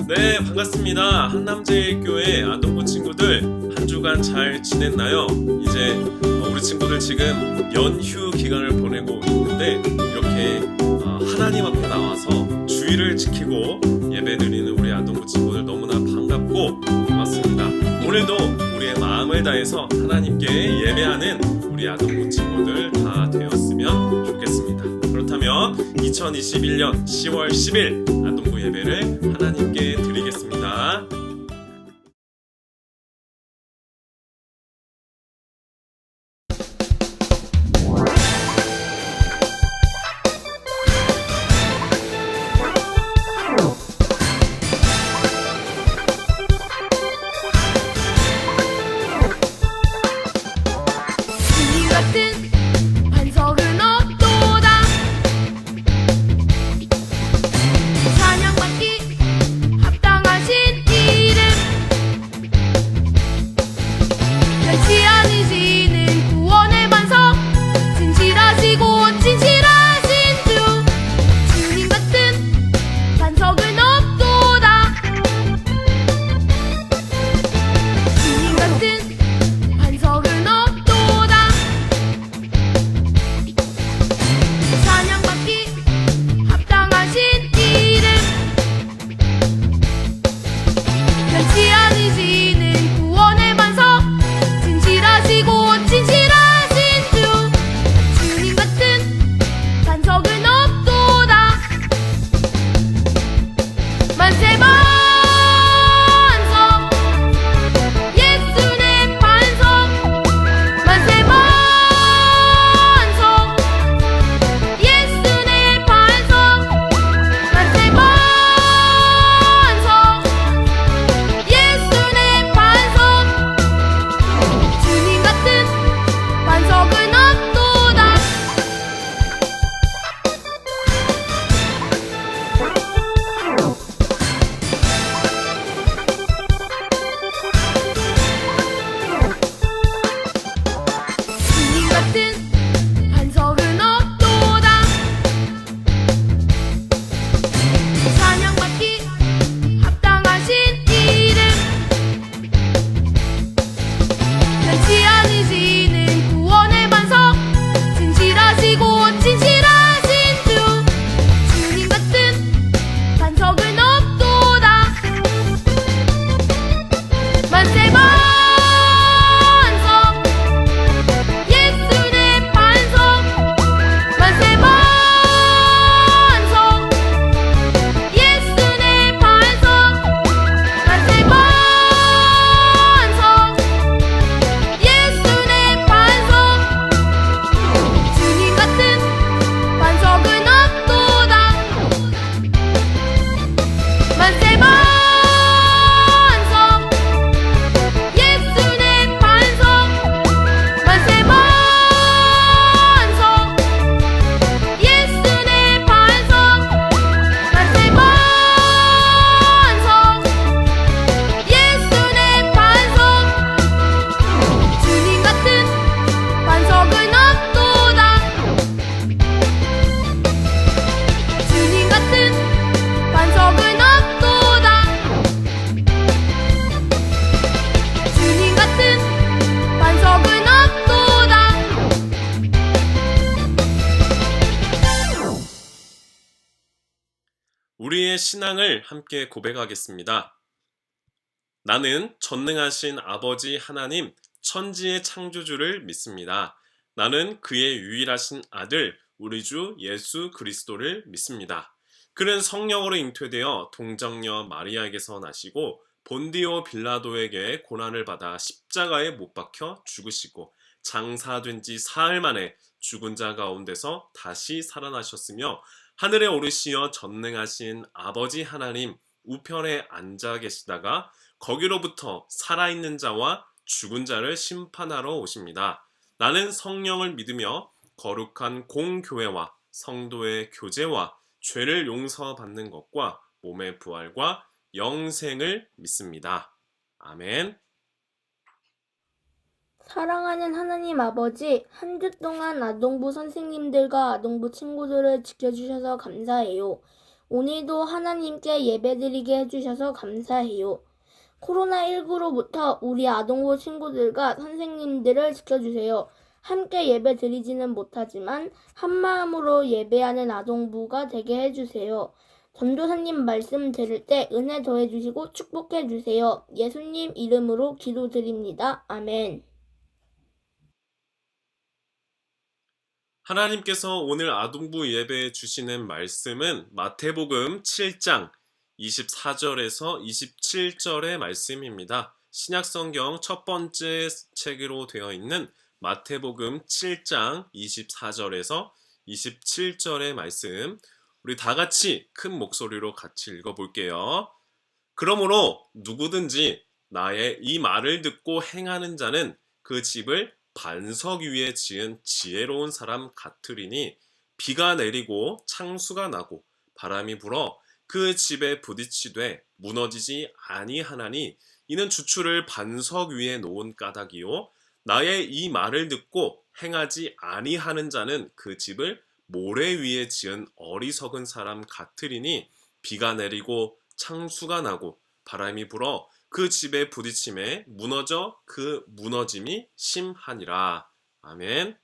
네, 반갑습니다. 한남제일교회 아동부 친구들 한 주간 잘 지냈나요? 이제 우리 친구들 지금 연휴 기간을 보내고 있는데 이렇게 하나님 앞에 나와서 주의를 지키고 예배드리는 우리 아동부 친구들 너무나 반갑고 고맙습니다. 오늘도 우리의 마음을 다해서 하나님께 예배하는 우리 아동부 친구들 다 되었으면 좋겠습니다. 그렇다면 2021년 10월 10일 아동부 예배를 하나님께 드리겠습니다. 주님 같은 반석은 없도다. 찬양받기 합당하신 이름, 변치 않으시는 구원의 반석, 진실하시고 진실하신 주. 주님 같은 반석은 없도다. 주님 같은 반석은 없도다. 찬양받기 합당하신 이름, 변치 않으시는 구원의 반석, 진실하시고 진실하신 주. 주님 같은 반석은 없도다. 만세 반석, 예수의 반석. 만세 반석, 예수의 반석. 만세 반석, 예수의 반석. 주님 같은 반석은 없도다. 주님 같은 반석은 없도다. 찬양받기 합당하신 이름, 변치 않으시는 구원의 반석, 진실하시고 진실하신 주. 주님 같은 반석은 없도다. 만세 반석, 예수의 반석. 만세 반석, 예수의 반석. 만세 반석, 예수의 반석. 주님 같은 반석은 없도다. 만세 반석, 예수의 반석. 만세 반석, 예수의 반석. 만세 반석, 예수의 반석. 주님 같은 반석은 없도다. 주님 같은 반석은 없도다. 주님 같은 반석은 없도다. 우리의 신앙을 함께 고백하겠습니다. 나는 전능하신 아버지 하나님, 천지의 창조주를 믿습니다. 나는 그의 유일하신 아들, 우리 주 예수 그리스도를 믿습니다. 그는 성령으로 잉태되어 동정녀 마리아에게서 나시고 본디오 빌라도에게 고난을 받아 십자가에 못 박혀 죽으시고 장사된 지 사흘 만에 죽은 자 가운데서 다시 살아나셨으며 하늘에 오르시어 전능하신 아버지 하나님 우편에 앉아 계시다가 거기로부터 살아있는 자와 죽은 자를 심판하러 오십니다. 나는 성령을 믿으며 거룩한 공교회와 성도의 교제와 죄를 용서받는 것과 몸의 부활과 영생을 믿습니다. 아멘. 사랑하는 하나님 아버지, 한 주 동안 아동부 선생님들과 아동부 친구들을 지켜주셔서 감사해요. 오늘도 하나님께 예배드리게 해주셔서 감사해요. 코로나19로부터 우리 아동부 친구들과 선생님들을 지켜주세요. 함께 예배 드리지는 못하지만 한마음으로 예배하는 아동부가 되게 해주세요. 전도사님 말씀 들을 때 은혜 더해주시고 축복해주세요. 예수님 이름으로 기도드립니다. 아멘. 하나님께서 오늘 아동부 예배에 주시는 말씀은 마태복음 7장 24절에서 27절의 말씀입니다. 신약성경 첫 번째 책으로 되어 있는 마태복음 7장 24절에서 27절의 말씀, 우리 다 같이 큰 목소리로 같이 읽어볼게요. 그러므로 누구든지 나의 이 말을 듣고 행하는 자는 그 집을 반석 위에 지은 지혜로운 사람 같으리니 비가 내리고 창수가 나고 바람이 불어 그 집에 부딪히되 무너지지 아니하나니 이는 주추를 반석 위에 놓은 까닭이요 나의 이 말을 듣고 행하지 아니하는 자는 그 집을 모래 위에 지은 어리석은 사람 같으리니 비가 내리고 창수가 나고 바람이 불어 그 집에 부딪힘에 무너져 그 무너짐이 심하니라. 아멘.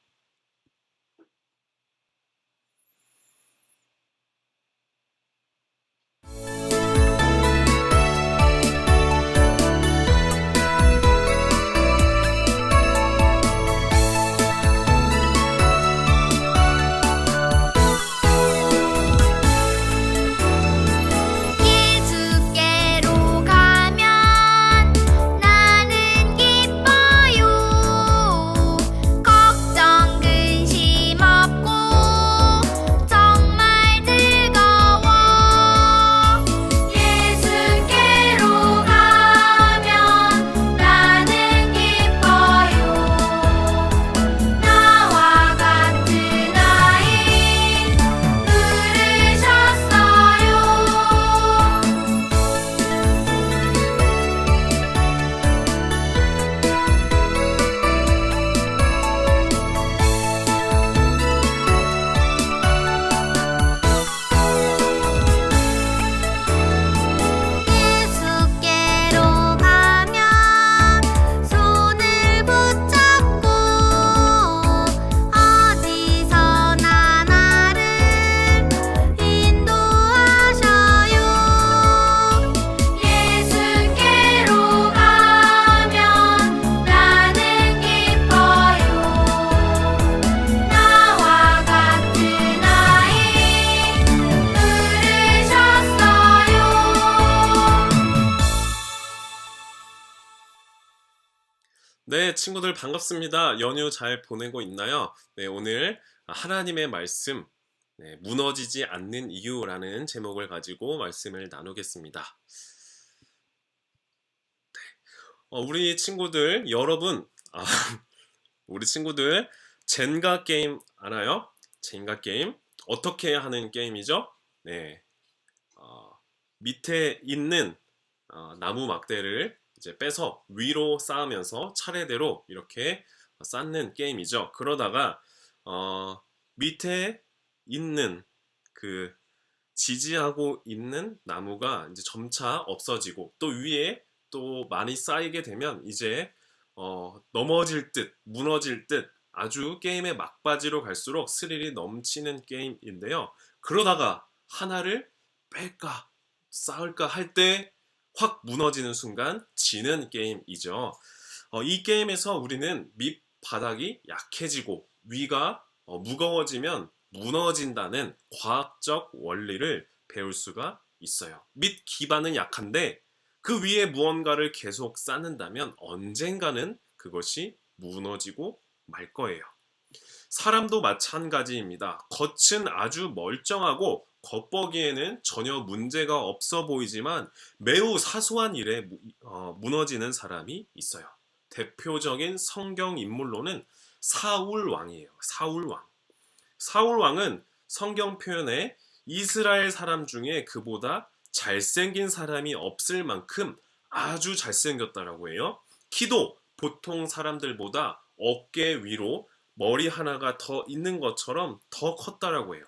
예수께로 가면 나는 기뻐요. 걱정 근심 없고 정말 즐거워. 예수께로 가면 나는 기뻐요. 나와 같은 아이 부르셨어요. 예수께로 가면 손을 붙잡고 어디서나 나를 인도하셔요. 예수께로 가면 나는 기뻐요. 나와 같은 아이 부르셨어요. 네, 친구들 반갑습니다. 연휴 잘 보내고 있나요? 네, 오늘 하나님의 말씀, 무너지지 않는 이유라는 제목을 가지고 말씀을 나누겠습니다. 우리 친구들, 여러분, 우리 친구들 젠가 게임 아나요? 젠가 게임 어떻게 하는 게임이죠? 네, 밑에 있는 나무 막대를 이제 빼서 위로 쌓으면서 차례대로 이렇게 쌓는 게임이죠. 그러다가 밑에 있는 그 지지하고 있는 나무가 이제 점차 없어지고 또 위에 또 많이 쌓이게 되면 이제 넘어질 듯 무너질 듯 아주 게임의 막바지로 갈수록 스릴이 넘치는 게임인데요. 그러다가 하나를 뺄까 쌓을까 할 때 확 무너지는 순간 지는 게임이죠. 이 게임에서 우리는 밑바닥이 약해지고 위가 무거워지면 무너진다는 과학적 원리를 배울 수가 있어요. 밑 기반은 약한데 그 위에 무언가를 계속 쌓는다면 언젠가는 그것이 무너지고 말 거예요. 사람도 마찬가지입니다. 겉은 아주 멀쩡하고 겉보기에는 전혀 문제가 없어 보이지만 매우 사소한 일에 무너지는 사람이 있어요. 대표적인 성경 인물로는 사울 왕이에요. 사울 왕. 사울 왕은 성경 표현에 이스라엘 사람 중에 그보다 잘생긴 사람이 없을 만큼 아주 잘생겼다라고 해요. 키도 보통 사람들보다 어깨 위로 머리 하나가 더 있는 것처럼 더 컸다라고 해요.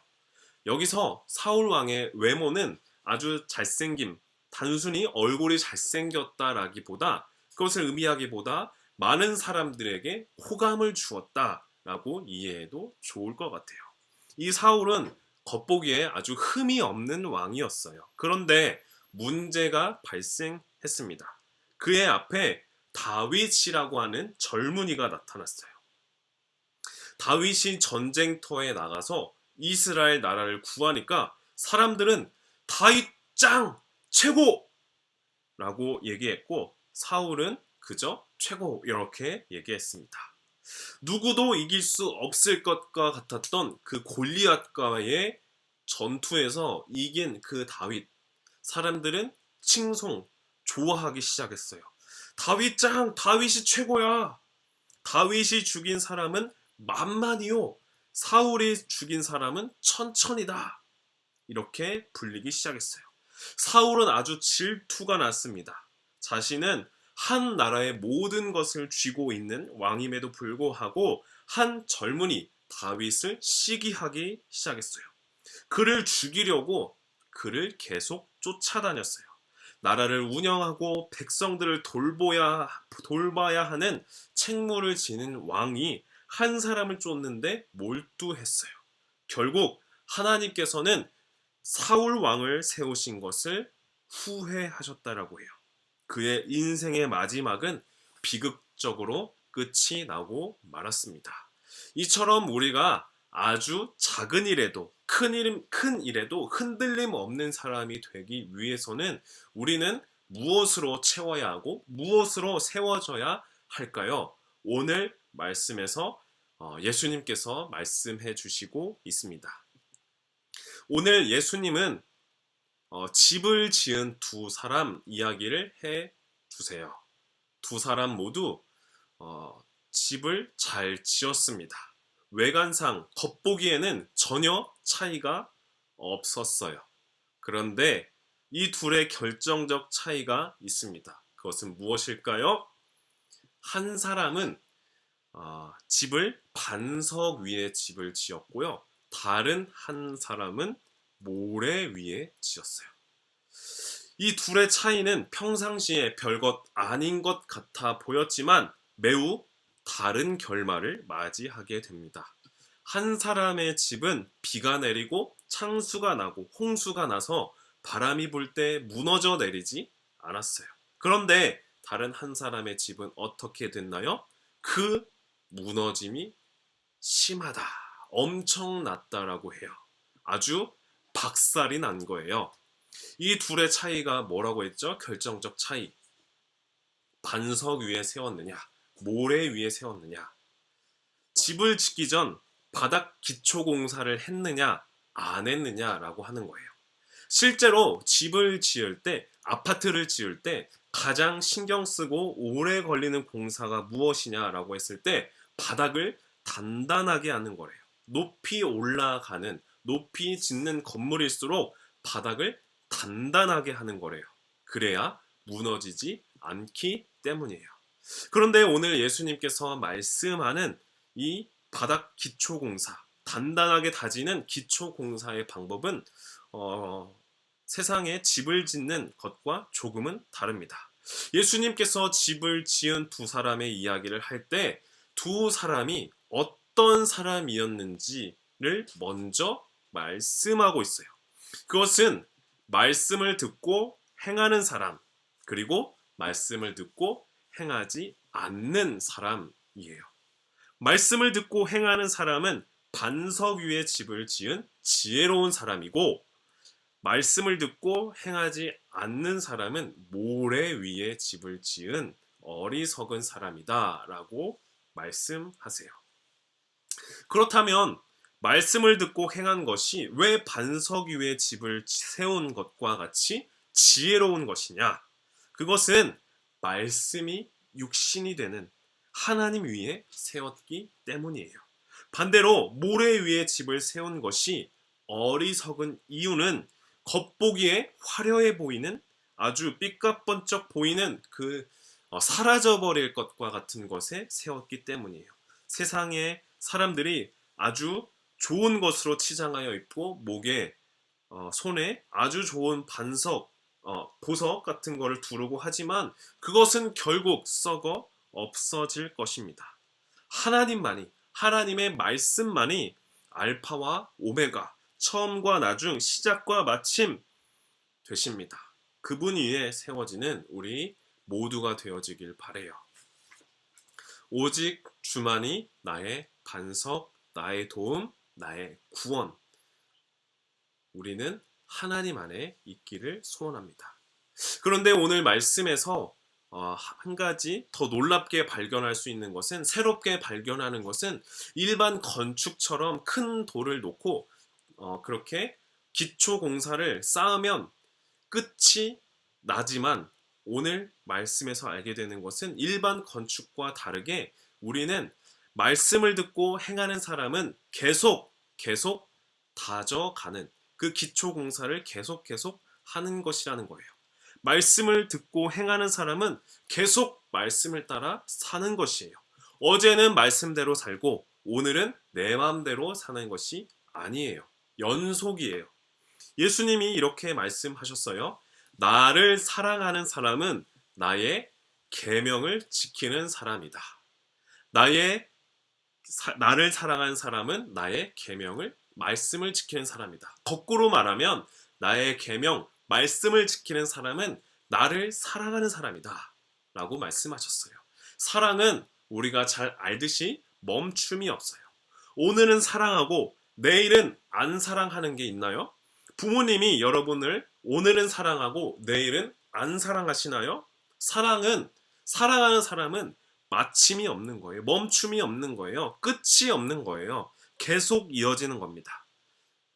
여기서 사울 왕의 외모는 아주 잘생김, 단순히 얼굴이 잘생겼다라기보다 그것을 의미하기보다 많은 사람들에게 호감을 주었다라고 이해해도 좋을 것 같아요. 이 사울은 겉보기에 아주 흠이 없는 왕이었어요. 그런데 문제가 발생했습니다. 그의 앞에 다윗이라고 하는 젊은이가 나타났어요. 다윗이 전쟁터에 나가서 이스라엘 나라를 구하니까 사람들은 다윗 짱! 최고! 라고 얘기했고 사울은 그저 최고 이렇게 얘기했습니다. 누구도 이길 수 없을 것과 같았던 그 골리앗과의 전투에서 이긴 그 다윗, 사람들은 칭송, 좋아하기 시작했어요. 다윗 짱! 다윗이 최고야! 다윗이 죽인 사람은 만만이요. 사울이 죽인 사람은 천천이다. 이렇게 불리기 시작했어요. 사울은 아주 질투가 났습니다. 자신은 한 나라의 모든 것을 쥐고 있는 왕임에도 불구하고 한 젊은이 다윗을 시기하기 시작했어요. 그를 죽이려고 그를 계속 쫓아다녔어요. 나라를 운영하고 백성들을 돌봐야 하는 책무를 지는 왕이 한 사람을 쫓는데 몰두했어요. 결국 하나님께서는 사울 왕을 세우신 것을 후회하셨다라고 해요. 그의 인생의 마지막은 비극적으로 끝이 나고 말았습니다. 이처럼 우리가 아주 작은 일에도 큰 일에도 흔들림 없는 사람이 되기 위해서는 우리는 무엇으로 채워야 하고 무엇으로 세워져야 할까요? 오늘 말씀에서 예수님께서 말씀해 주시고 있습니다. 오늘 예수님은 집을 지은 두 사람 이야기를 해 주세요. 두 사람 모두 집을 잘 지었습니다. 외관상 겉보기에는 전혀 차이가 없었어요. 그런데 이 둘의 결정적 차이가 있습니다. 그것은 무엇일까요? 한 사람은 집을 반석 위에 집을 지었고요. 다른 한 사람은 모래 위에 지었어요. 이 둘의 차이는 평상시에 별것 아닌 것 같아 보였지만 매우 다른 결말을 맞이하게 됩니다. 한 사람의 집은 비가 내리고 창수가 나고 홍수가 나서 바람이 불 때 무너져 내리지 않았어요. 그런데 다른 한 사람의 집은 어떻게 됐나요? 그 무너짐이 심하다, 엄청났다라고 해요. 아주 박살이 난 거예요. 이 둘의 차이가 뭐라고 했죠? 결정적 차이. 반석 위에 세웠느냐, 모래 위에 세웠느냐. 집을 짓기 전 바닥 기초 공사를 했느냐, 안 했느냐라고 하는 거예요. 실제로 집을 지을 때, 아파트를 지을 때 가장 신경 쓰고 오래 걸리는 공사가 무엇이냐라고 했을 때 바닥을 단단하게 하는 거래요. 높이 올라가는, 높이 짓는 건물일수록 바닥을 단단하게 하는 거래요. 그래야 무너지지 않기 때문이에요. 그런데 오늘 예수님께서 말씀하는 이 바닥 기초공사, 단단하게 다지는 기초공사의 방법은 세상에 집을 짓는 것과 조금은 다릅니다. 예수님께서 집을 지은 두 사람의 이야기를 할 때 두 사람이 어떤 사람이었는지를 먼저 말씀하고 있어요. 그것은 말씀을 듣고 행하는 사람, 그리고 말씀을 듣고 행하지 않는 사람이에요. 말씀을 듣고 행하는 사람은 반석 위에 집을 지은 지혜로운 사람이고, 말씀을 듣고 행하지 않는 사람은 모래 위에 집을 지은 어리석은 사람이다 라고 말씀하세요. 그렇다면 말씀을 듣고 행한 것이 왜 반석 위에 집을 세운 것과 같이 지혜로운 것이냐? 그것은 말씀이 육신이 되는 하나님 위에 세웠기 때문이에요. 반대로 모래 위에 집을 세운 것이 어리석은 이유는 겉보기에 화려해 보이는, 아주 삐까뻔쩍 보이는 그 사라져버릴 것과 같은 것에 세웠기 때문이에요. 세상에 사람들이 아주 좋은 것으로 치장하여 입고 목에 손에 아주 좋은 반석, 보석 같은 거를 두르고 하지만 그것은 결국 썩어 없어질 것입니다. 하나님만이, 하나님의 말씀만이 알파와 오메가, 처음과 나중, 시작과 마침 되십니다. 그분 위에 세워지는 우리 모두가 되어지길 바래요. 오직 주만이 나의 반석, 나의 도움, 나의 구원. 우리는 하나님 안에 있기를 소원합니다. 그런데 오늘 말씀에서 한 가지 더 놀랍게 발견할 수 있는 것은, 새롭게 발견하는 것은, 일반 건축처럼 큰 돌을 놓고 그렇게 기초 공사를 쌓으면 끝이 나지만, 오늘 말씀에서 알게 되는 것은 일반 건축과 다르게 우리는 말씀을 듣고 행하는 사람은 계속 다져가는, 그 기초 공사를 계속 하는 것이라는 거예요. 말씀을 듣고 행하는 사람은 계속 말씀을 따라 사는 것이에요. 어제는 말씀대로 살고 오늘은 내 마음대로 사는 것이 아니에요. 연속이에요. 예수님이 이렇게 말씀하셨어요. 나를 사랑하는 사람은 나의 계명을 지키는 사람이다. 나를 사랑하는 사람은 나의 계명을, 말씀을 지키는 사람이다. 거꾸로 말하면 나의 계명, 말씀을 지키는 사람은 나를 사랑하는 사람이다 라고 말씀하셨어요. 사랑은 우리가 잘 알듯이 멈춤이 없어요. 오늘은 사랑하고 내일은 안 사랑하는 게 있나요? 부모님이 여러분을 오늘은 사랑하고 내일은 안 사랑하시나요? 사랑하는 사람은 마침이 없는 거예요. 멈춤이 없는 거예요. 끝이 없는 거예요. 계속 이어지는 겁니다.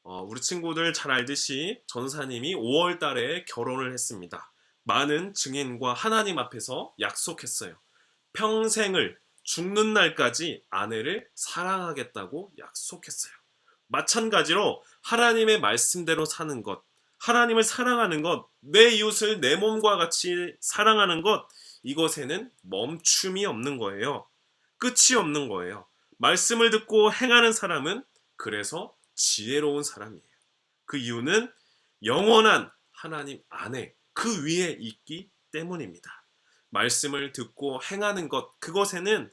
우리 친구들 잘 알듯이 전사님이 5월 달에 결혼을 했습니다. 많은 증인과 하나님 앞에서 약속했어요. 평생을, 죽는 날까지 아내를 사랑하겠다고 약속했어요. 마찬가지로 하나님의 말씀대로 사는 것, 하나님을 사랑하는 것, 내 이웃을 내 몸과 같이 사랑하는 것, 이것에는 멈춤이 없는 거예요. 끝이 없는 거예요. 말씀을 듣고 행하는 사람은 그래서 지혜로운 사람이에요. 그 이유는 영원한 하나님 안에, 그 위에 있기 때문입니다. 말씀을 듣고 행하는 것, 그것에는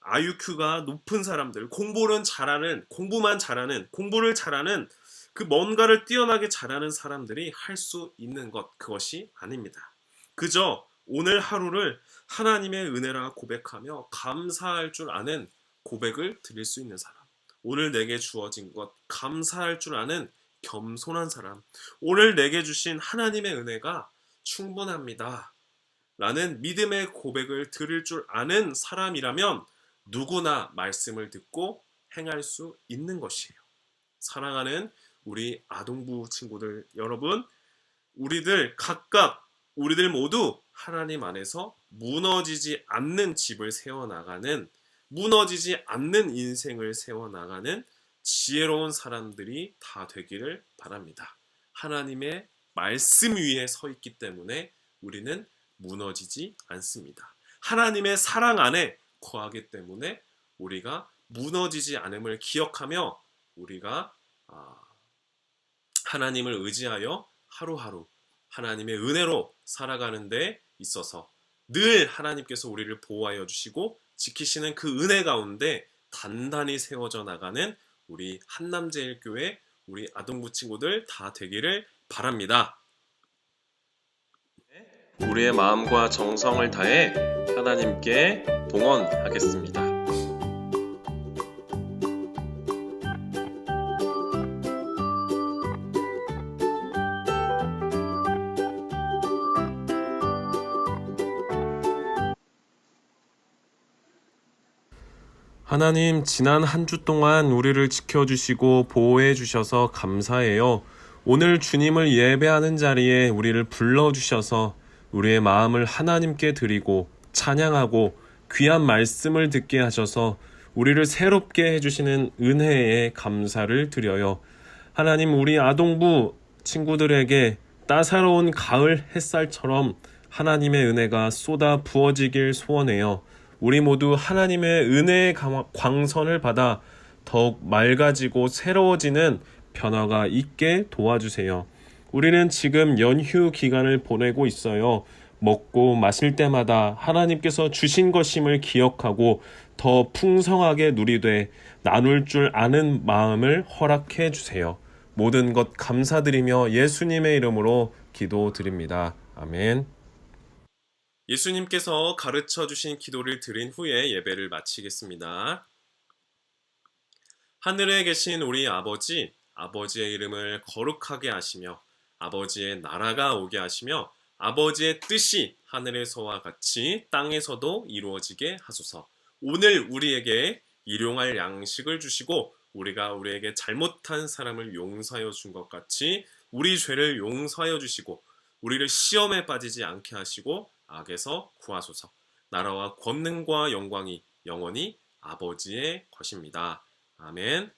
IQ가 높은 사람들, 공부만 잘하는, 공부를 잘하는, 그 뭔가를 뛰어나게 잘하는 사람들이 할 수 있는 것, 그것이 아닙니다. 그저 오늘 하루를 하나님의 은혜라 고백하며 감사할 줄 아는 고백을 드릴 수 있는 사람, 오늘 내게 주어진 것 감사할 줄 아는 겸손한 사람, 오늘 내게 주신 하나님의 은혜가 충분합니다 라는 믿음의 고백을 드릴 줄 아는 사람이라면 누구나 말씀을 듣고 행할 수 있는 것이에요. 사랑하는 우리 아동부 친구들 여러분, 우리들 모두 하나님 안에서 무너지지 않는 집을 세워나가는, 무너지지 않는 인생을 세워나가는 지혜로운 사람들이 다 되기를 바랍니다. 하나님의 말씀 위에 서 있기 때문에 우리는 무너지지 않습니다. 하나님의 사랑 안에 거하기 때문에 우리가 무너지지 않음을 기억하며 우리가 하나님을 의지하여 하루하루 하나님의 은혜로 살아가는 데 있어서 늘 하나님께서 우리를 보호하여 주시고 지키시는 그 은혜 가운데 단단히 세워져 나가는 우리 한남제일교회 우리 아동부 친구들 다 되기를 바랍니다. 우리의 마음과 정성을 다해 하나님께 봉헌하겠습니다. 하나님, 지난 한 주 동안 우리를 지켜주시고 보호해주셔서 감사해요. 오늘 주님을 예배하는 자리에 우리를 불러주셔서 우리의 마음을 하나님께 드리고 찬양하고 귀한 말씀을 듣게 하셔서 우리를 새롭게 해주시는 은혜에 감사를 드려요. 하나님, 우리 아동부 친구들에게 따사로운 가을 햇살처럼 하나님의 은혜가 쏟아 부어지길 소원해요. 우리 모두 하나님의 은혜의 광선을 받아 더욱 맑아지고 새로워지는 변화가 있게 도와주세요. 우리는 지금 연휴 기간을 보내고 있어요. 먹고 마실 때마다 하나님께서 주신 것임을 기억하고 더 풍성하게 누리되 나눌 줄 아는 마음을 허락해 주세요. 모든 것 감사드리며 예수님의 이름으로 기도드립니다. 아멘. 예수님께서 가르쳐 주신 기도를 드린 후에 예배를 마치겠습니다. 하늘에 계신 우리 아버지, 아버지의 이름을 거룩하게 하시며 아버지의 나라가 오게 하시며 아버지의 뜻이 하늘에서와 같이 땅에서도 이루어지게 하소서. 오늘 우리에게 일용할 양식을 주시고 우리가 우리에게 잘못한 사람을 용서하여 준 것 같이 우리 죄를 용서하여 주시고 우리를 시험에 빠지지 않게 하시고 악에서 구하소서. 나라와 권능과 영광이 영원히 아버지의 것입니다. 아멘.